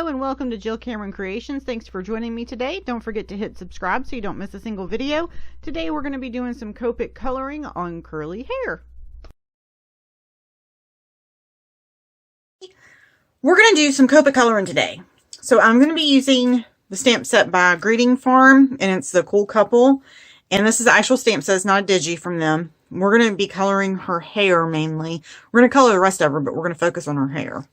Hello and welcome to Jill Cameron Creations. Thanks for joining me today. Don't forget to hit subscribe so you don't miss a single video. Today we're going to be doing some Copic coloring on curly hair. We're going to do some Copic coloring today. So I'm going to be using the stamp set by Greeting Farm, and it's the Cool Couple. And this is the actual stamp set, it's not a digi from them. We're going to be coloring her hair mainly. We're going to color the rest of her, but we're going to focus on her hair.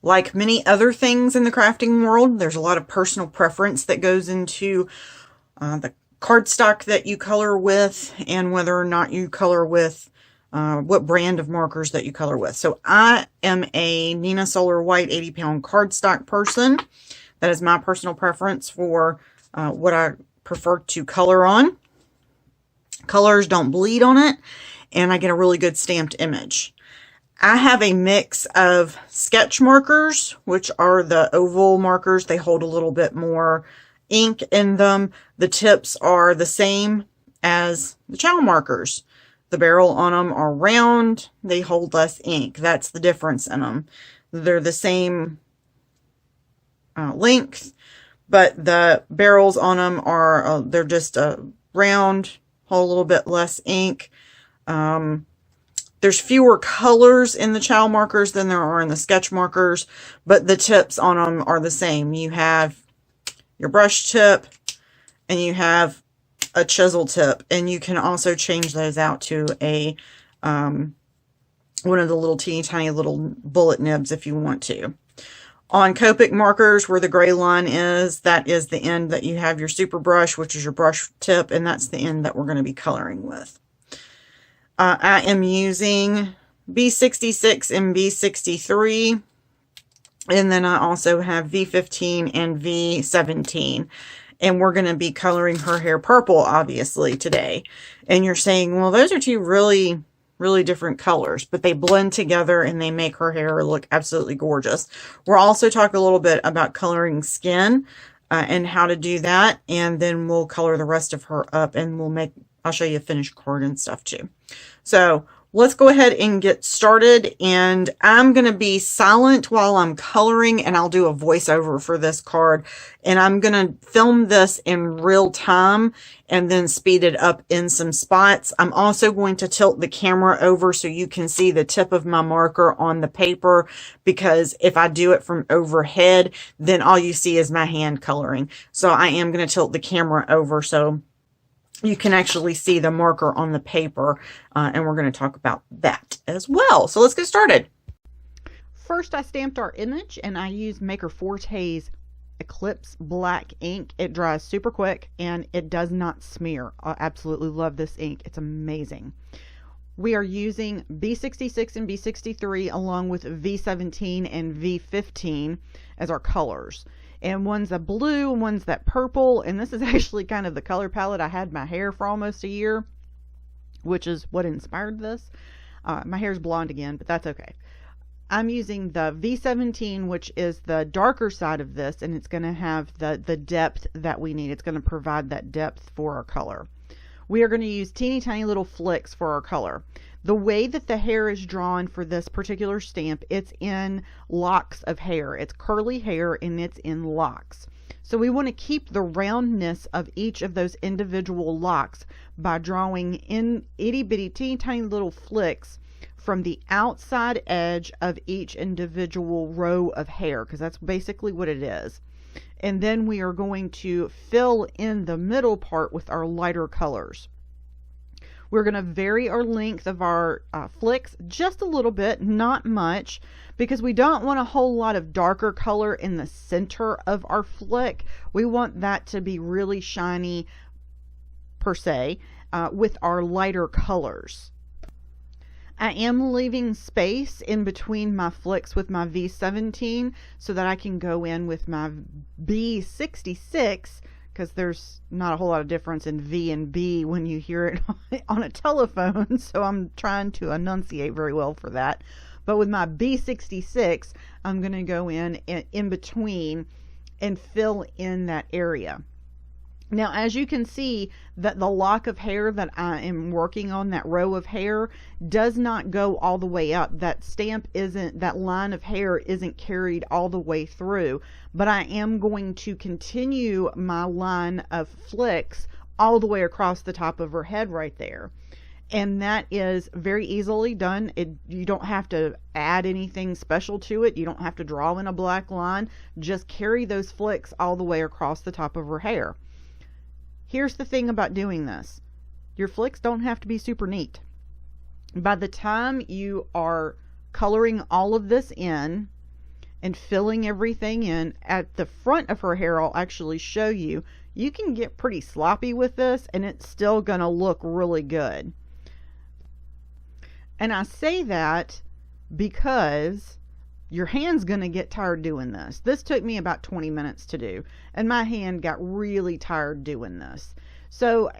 Like many other things in the crafting world, there's a lot of personal preference that goes into the cardstock that you color with and whether or not you color with what brand of markers that you color with. So I am a Neenah Solar White 80-pound cardstock person. That is my personal preference for what I prefer to color on. Colors don't bleed on it, and I get a really good stamped image. I have a mix of sketch markers, which are the oval markers. They hold a little bit more ink in them. The tips are the same as the chow markers. The barrel on them are round. They hold less ink. That's the difference in them. They're the same length, but the barrels on them are, they're just round, hold a little bit less ink. There's fewer colors in the chow markers than there are in the sketch markers, but the tips on them are the same. You have your brush tip and you have a chisel tip, and you can also change those out to a one of the little teeny tiny little bullet nibs if you want to. On Copic markers, where the gray line is, that is the end that you have your super brush, which is your brush tip, and that's the end that we're going to be coloring with. I am using B66 and B63, and then I also have V15 and V17, and we're going to be coloring her hair purple, obviously, today. And you're saying, well, those are two really different colors, but they blend together and they make her hair look absolutely gorgeous. We'll also talk a little bit about coloring skin and how to do that, and then we'll color the rest of her up, and I'll show you a finished card and stuff too. So let's go ahead and get started, and I'm going to be silent while I'm coloring, and I'll do a voiceover for this card, and I'm going to film this in real time and then speed it up in some spots. I'm also going to tilt the camera over so you can see the tip of my marker on the paper, because if I do it from overhead, then all you see is my hand coloring. So I am going to tilt the camera over so you can actually see the marker on the paper, and we're going to talk about that as well. So let's get started. First, I stamped our image, and I used Maker Forte's Eclipse black ink. It dries super quick, and it does not smear. I absolutely love this ink. It's amazing. We are using B66 and B63 along with V17 and V15 as our colors. And one's a blue and one's that purple, and this is actually kind of the color palette I had my hair for almost a year, which is what inspired this. My hair's blonde again, but that's okay. I'm using the V17, which is the darker side of this, and it's going to have the depth that we need. It's going to provide that depth for our color. We are going to use teeny tiny little flicks for our color. The way that the hair is drawn for this particular stamp, it's in locks of hair. It's curly hair and it's in locks. So we want to keep the roundness of each of those individual locks by drawing in itty bitty teeny tiny little flicks from the outside edge of each individual row of hair, because that's basically what it is. And then we are going to fill in the middle part with our lighter colors. We're going to vary our length of our flicks just a little bit, not much, because we don't want a whole lot of darker color in the center of our flick. We want that to be really shiny, per se, with our lighter colors. I am leaving space in between my flicks with my V17 so that I can go in with my B66, because there's not a whole lot of difference in V and B when you hear it on a telephone, so I'm trying to enunciate very well for that. But with my B66, I'm going to go in between and fill in that area. Now, as you can see, that the lock of hair that I am working on, that row of hair, does not go all the way up. That stamp isn't, that line of hair isn't carried all the way through. But I am going to continue my line of flicks all the way across the top of her head right there. And that is very easily done. You don't have to add anything special to it. You don't have to draw in a black line. Just carry those flicks all the way across the top of her hair. Here's the thing about doing this. Your flicks don't have to be super neat. By the time you are coloring all of this in and filling everything in, at the front of her hair, I'll actually show you, you can get pretty sloppy with this and it's still going to look really good. And I say that because your hand's going to get tired doing this. This took me about 20 minutes to do, and my hand got really tired doing this. So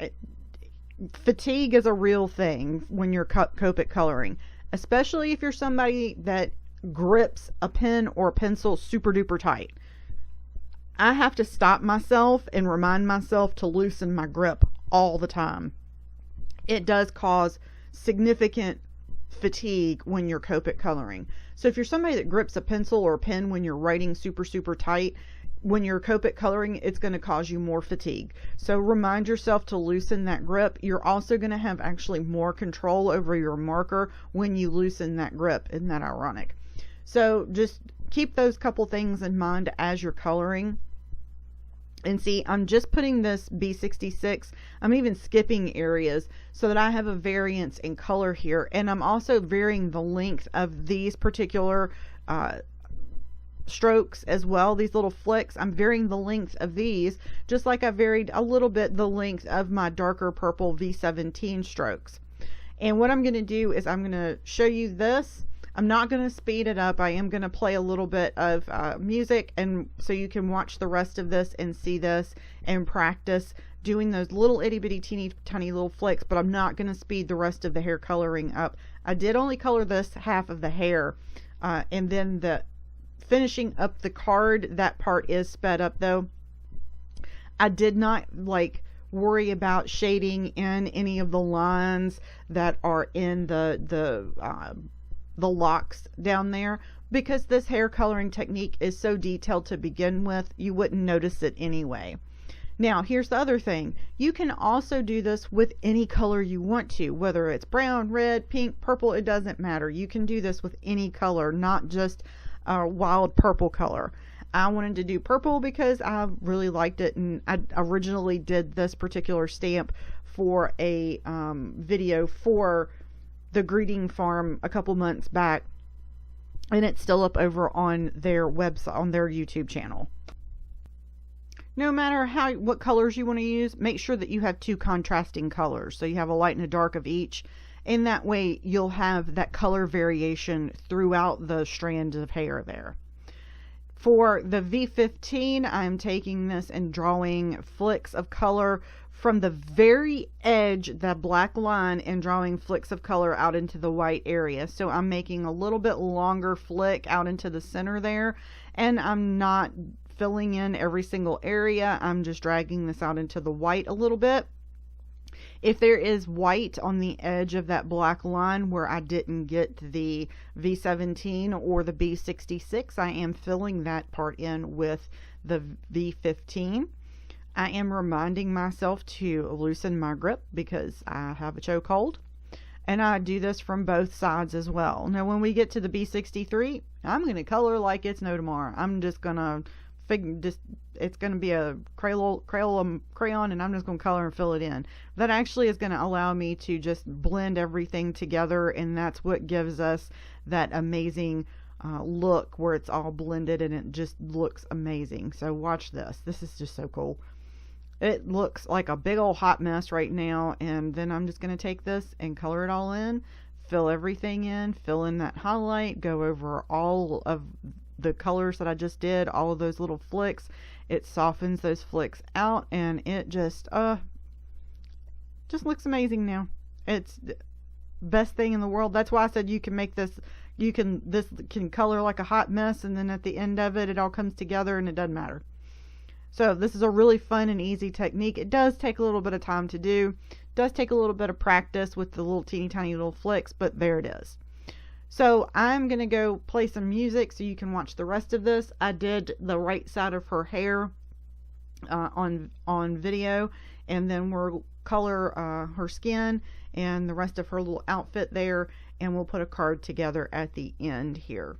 fatigue is a real thing when you're Copic coloring, especially if you're somebody that grips a pen or a pencil super duper tight. I have to stop myself and remind myself to loosen my grip all the time. It does cause significant fatigue when you're Copic coloring. So if you're somebody that grips a pencil or a pen when you're writing super tight, when you're Copic coloring, it's going to cause you more fatigue. So remind yourself to loosen that grip. You're also going to have actually more control over your marker when you loosen that grip. Isn't that ironic? So just keep those couple things in mind as you're coloring. And see, I'm just putting this B66. I'm even skipping areas so that I have a variance in color here. And I'm also varying the length of these particular strokes as well. These little flicks, I'm varying the length of these, just like I varied a little bit the length of my darker purple V17 strokes. And what I'm going to do is I'm going to show you this. I'm not going to speed it up. I am going to play a little bit of music, and so you can watch the rest of this and see this and practice doing those little itty bitty teeny tiny little flicks, but I'm not going to speed the rest of the hair coloring up. I did only color this half of the hair, and then the finishing up the card, that part is sped up though. I did not worry about shading in any of the lines that are in the locks down there, because this hair coloring technique is so detailed to begin with, you wouldn't notice it anyway. Now, here's the other thing. You can also do this with any color you want to, whether it's brown, red, pink, purple, it doesn't matter. You can do this with any color, not just a wild purple color. I wanted to do purple because I really liked it, and I originally did this particular stamp for a video for the Greeting Farm a couple months back, and it's still up over on their website, on their YouTube channel. No matter what colors you want to use, make sure that you have two contrasting colors, so you have a light and a dark of each, and that way you'll have that color variation throughout the strand of hair there. For the V15, I'm taking this and drawing flicks of color from the very edge, the black line, and drawing flicks of color out into the white area. So I'm making a little bit longer flick out into the center there, and I'm not filling in every single area. I'm just dragging this out into the white a little bit. If there is white on the edge of that black line where I didn't get the V17 or the B66, I am filling that part in with the V15. I am reminding myself to loosen my grip because I have a chokehold, and I do this from both sides as well. Now when we get to the B63, I'm going to color like it's no tomorrow. I'm just going to it's going to be a crayon, and I'm just going to color and fill it in. That actually is going to allow me to just blend everything together, and that's what gives us that amazing look where it's all blended and it just looks amazing. So watch this. This is just so cool. It looks like a big old hot mess right now, and then I'm just going to take this and color it all in, fill everything in, fill in that highlight, go over all of the colors that I just did, all of those little flicks. It softens those flicks out, and it just looks amazing now. It's the best thing in the world. That's why I said you can make this, this can color like a hot mess, and then at the end of it, it all comes together and it doesn't matter. So this is a really fun and easy technique. It does take a little bit of time to do. It does take a little bit of practice with the little teeny tiny little flicks, but there it is. So I'm going to go play some music so you can watch the rest of this. I did the right side of her hair on video, and then we'll color her skin and the rest of her little outfit there, and we'll put a card together at the end here.